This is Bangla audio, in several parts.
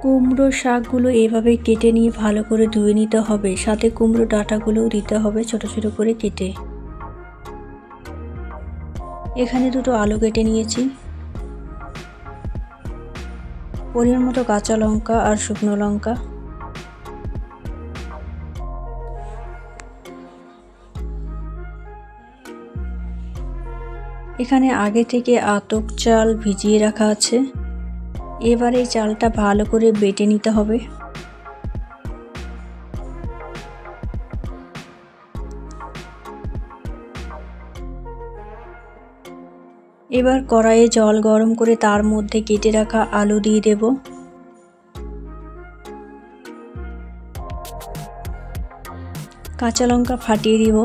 কুমড়ো শাকগুলো এইভাবে কেটে নিয়ে ভালো করে ধুয়ে নিতে হবে, সাথে কুমড়ো ডাঁটাগুলোও দিতে হবে ছোট ছোট করে কেটে। এখানে দুটো আলু কেটে নিয়েছি, পরিমাণ মতো কাঁচা লঙ্কা আর শুকনো লঙ্কা, এখানে আগে থেকে আতপ চাল ভিজিয়ে রাখা আছে। এবার এই চালটা ভালো করে বেটে নিতে হবে। এবার কড়াইয়ে জল গরম করে তার মধ্যে কেটে রাখা আলু দিয়ে দেব। কাঁচা লঙ্কা ফাটিয়ে দিব।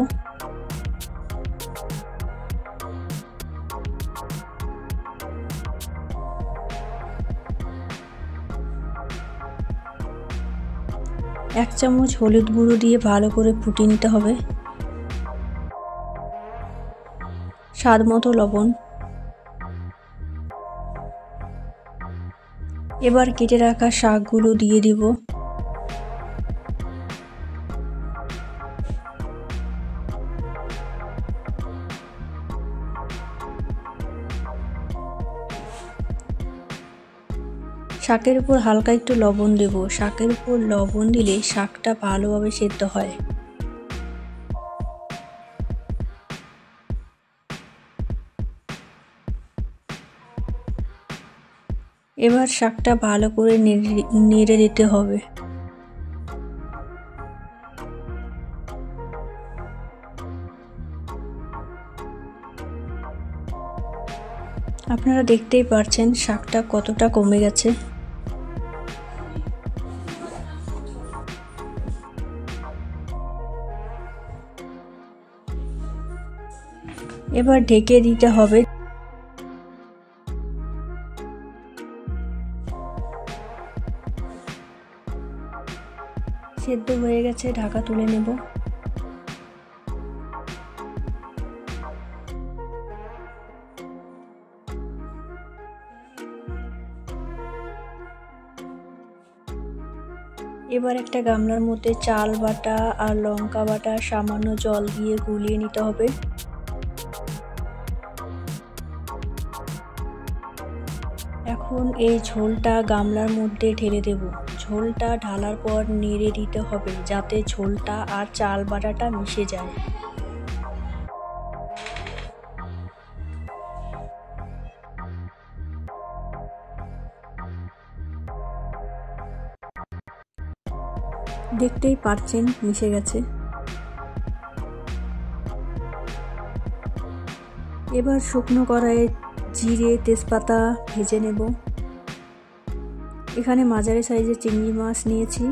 এক চামচ হলুদ গুঁড়ো দিয়ে ভালো করে ফুটিয়ে নিতে হবে। স্বাদ মতো লবণ। এবার কেটে রাখা শাকগুলো দিয়ে দিব। শাকের উপর হালকা একটু লবণ দেব। শাকের উপর লবণ দিলে শাকটা ভালোভাবে সেদ্ধ হয়। এবার শাকটা ভালো করে নেড়ে দিতে হবে। আপনারা দেখতেই পাচ্ছেন শাকটা কতটা কমে গেছে। এবার ঢেকে দিতে হবে। সেদ্ধ হয়ে গেছে, ঢাকা তুলে নেব। এবার একটা গামলার মধ্যে চাল বাটা আর লঙ্কা বাটা সামান্য জল দিয়ে গুলিয়ে নিতে হবে। এখন এই ঝোলটা গামলার মধ্যে ঢেলে দেব। ঝোলটা ঢালার পর নেড়ে দিতে হবে যাতে ঝোলটা আর চাল বাটাটা মিশে যায়। দেখতেই পাচ্ছেন মিশে গেছে। এবার শুকনো কড়াইয়ে জিরে তেজপাতা ভেজে নেব। এখানে মাঝারি সাইজের চিংড়ি মাছ নিয়েছি।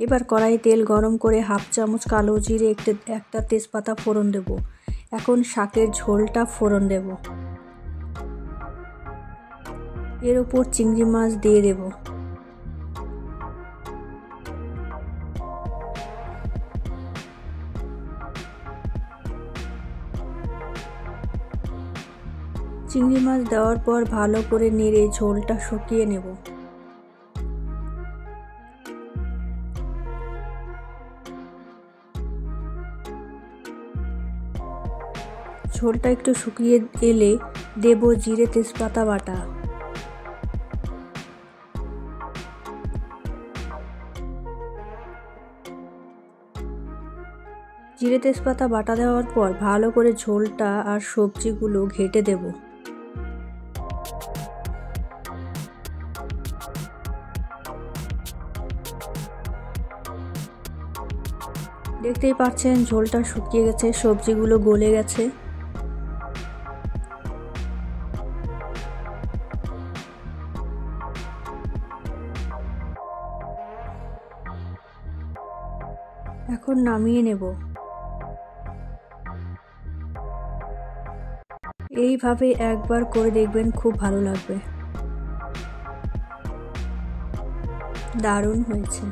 এবার কড়াইয়ে তেল গরম করে হাফ চামচ কালো জিরে একটা তেজপাতা ফোড়ন দেব। এখন শাকের ঝোলটা ফোড়ন দেব। এর উপর চিংড়ি মাছ দিয়ে দেব। চিংড়ি মাছ দেওয়ার পর ভালো করে নেড়ে ঝোলটা শুকিয়ে নেব। ঝোলটা একটু শুকিয়ে এলে দেব জিরে তেজপাতা বাটা। জিরে তেজপাতা বাটা দেওয়ার পর ভালো করে ঝোলটা আর সবজিগুলো ঘেঁটে দেব। দেখতেই পাচ্ছেন ঝোলটা শুকিয়ে গেছে, সবজিগুলো গলে গেছে। এখন নামিয়ে নেব। এইভাবে একবার করে দেখবেন, খুব ভালো লাগবে। দারুণ হয়েছে।